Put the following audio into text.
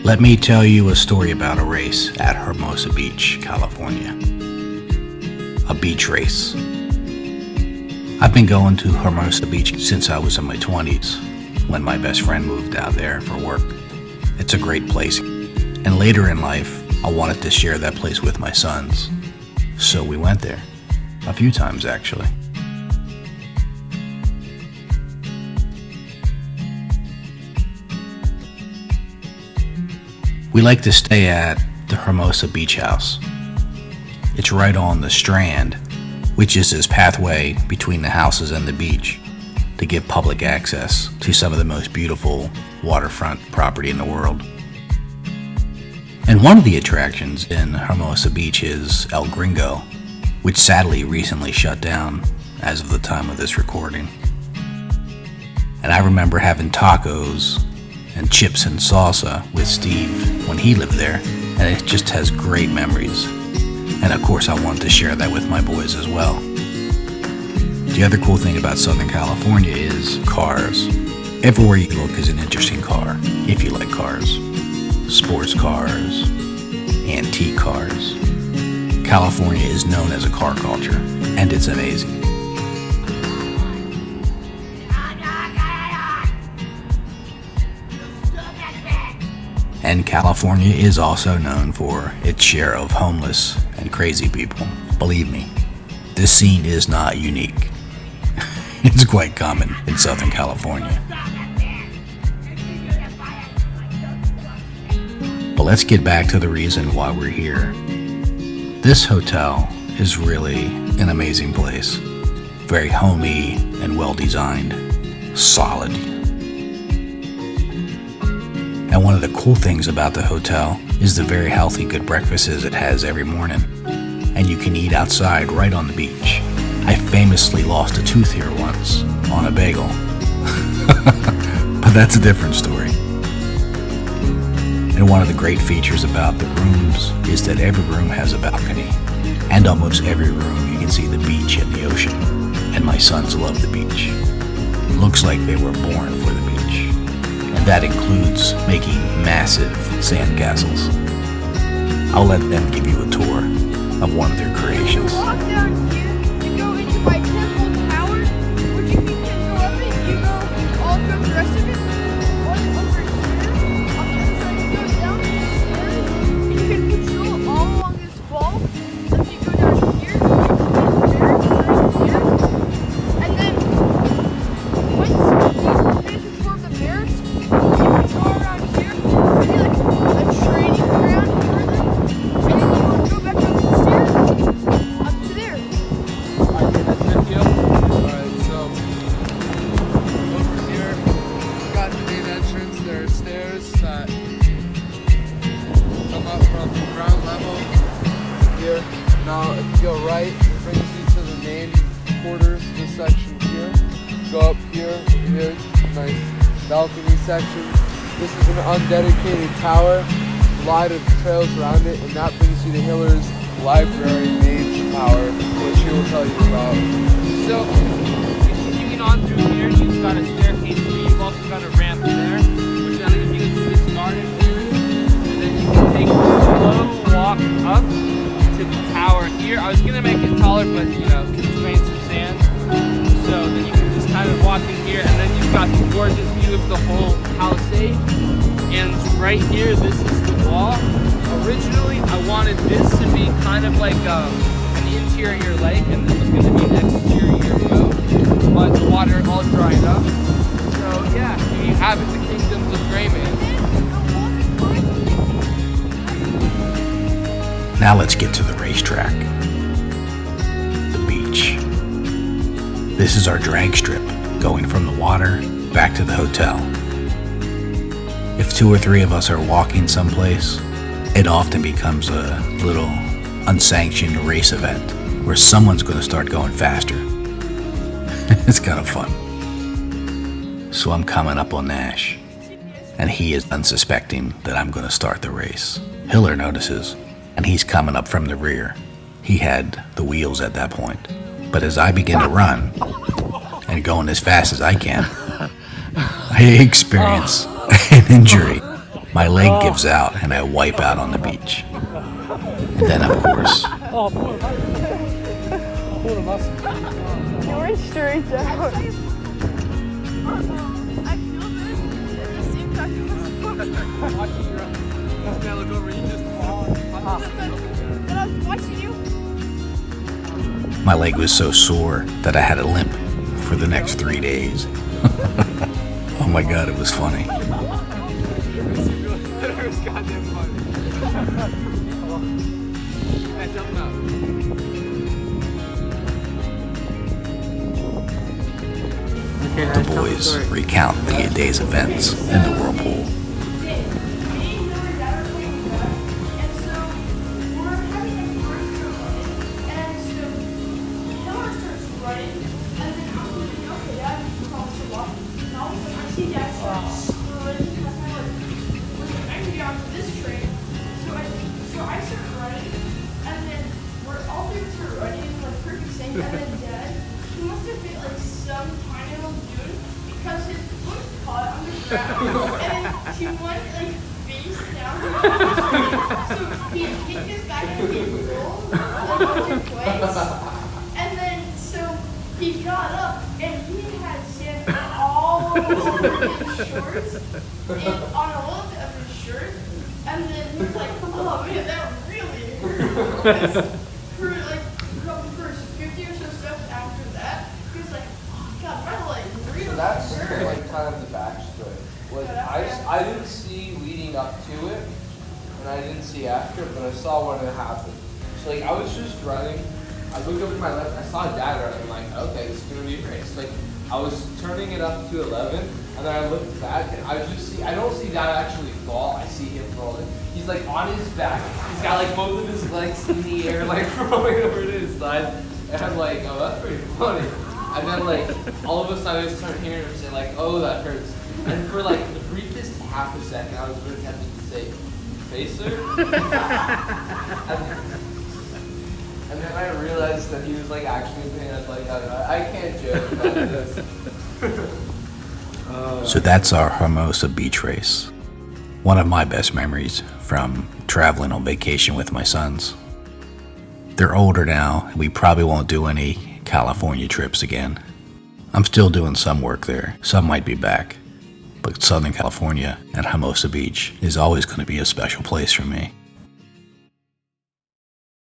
Let me tell you a story about a race at Hermosa Beach, California. A beach race. I've been going to Hermosa Beach since I was in my 20s, when my best friend moved out there for work. It's a great place, and later in life, I wanted to share that place with my sons. So we went there, a few times actually. We like to stay at the Hermosa Beach House. It's right on the Strand, which is this pathway between the houses and the beach to give public access to some of the most beautiful waterfront property in the world. And one of the attractions in Hermosa Beach is El Gringo, which sadly recently shut down as of the time of this recording. And I remember having tacos and chips and salsa with Steve when he lived there, and it just has great memories. And of course I wanted to share that with my boys as well. The other cool thing about Southern California is cars. Everywhere you look is an interesting car, if you like cars. Sports cars, antique cars. California is known as a car culture, and it's amazing. And California is also known for its share of homeless and crazy people. Believe me, this scene is not unique. It's quite common in Southern California. But let's get back to the reason why we're here. This hotel is really an amazing place. Very homey and well designed. Solid. And one of the cool things about the hotel is the very healthy good breakfasts it has every morning. And you can eat outside right on the beach. I famously lost a tooth here once on a bagel. But that's a different story. And one of the great features about the rooms is that every room has a balcony. And almost every room you can see the beach and the ocean. And my sons love the beach. Looks like they were born for the beach. And that includes making massive sandcastles. I'll let them give you a tour of one of their creations. Walk down here to go into my temple tower, which if you can go up it, you go all throughout the rest of it. Over here, on the other side, you go down the stairs, and you can patrol all along this wall. So if you go down here, you can go there, and then once you finish the tour of the barracks, you can go around here, and be like a training ground further, and then you will go back up the stairs up to there. Okay, that's good deal. Alright, so over here, we got the main entrance. There are stairs that come up from the ground level here. Now, if you go right, it brings you to the main quarters, this section here. Go up here, nice balcony section. This is an undedicated tower, a lot of trails around it, and that brings you to Hiller's library main tower, which he will tell you about. So, continuing on through here, you've got a staircase here, you've also got a ramp there, which then leads you to this garden here, and then you can take a slow walk up to the tower here. I was going to make it taller, but, constraints of sand. So then you can just kind of walk in here, and then you've got the gorgeous view of the whole palisade. And right here, this is the wall. Originally, I wanted this to be kind of like an interior lake, and this was going to be an exterior boat, but the water all dried up. So yeah, here you have it, the kingdoms of Greyman. Now let's get to the racetrack. The beach. This is our drag strip, going from the water back to the hotel. If 2 or 3 of us are walking someplace, it often becomes a little unsanctioned race event where someone's going to start going faster. It's kind of fun. So I'm coming up on Nash, and he is unsuspecting that I'm going to start the race. Hiller notices, and he's coming up from the rear. He had the wheels at that point. But as I begin to run, and going as fast as I can, I experience an injury. My leg gives out and I wipe out on the beach. And then, of course, Oh, pull the muscle. You went straight down. I feel this at the same time. Watching your this guy look over, you just Then I was watching you. my leg was so sore that I had a limp for the next 3 days. Oh my God, it was funny. It was goddamn funny. Hey, jump out. The boys recount the day's events in the whirlpool. And then Dad, he must have hit like some tiny little dude because his foot caught on the ground and he went like face down. So he hit his back and he rolled like twice. And then so he got up and he had sand all over his shorts and on a little bit of his shirt. And then he was like, oh man, that really hurt. For like probably first 50 or so steps after that, he was like, oh God, my leg really So that's hurt. like kind of the backstory. Like I didn't see leading up to it, and I didn't see after, but I saw when it happened. So like I was just running. I looked over to my left. I saw Dad running. I'm like, okay, this is gonna be a race. Like I was turning it up to 11, and then I looked back, and I don't see Dad actually fall. I see him rolling. He's like on his back. He's got like both of his legs in the air, like rolling over to his side. And I'm like, oh, that's pretty funny. And then like all of a sudden I just start hearing him say like, oh, that hurts. And for like the briefest half a second, I was really tempted to say, Facer? And then I realized that he was like actually in pain. I was like, I can't joke about this. So that's our Hermosa beach race. One of my best memories from traveling on vacation with my sons. They're older now, and we probably won't do any California trips again. I'm still doing some work there. Some might be back. But Southern California and Hermosa Beach is always going to be a special place for me.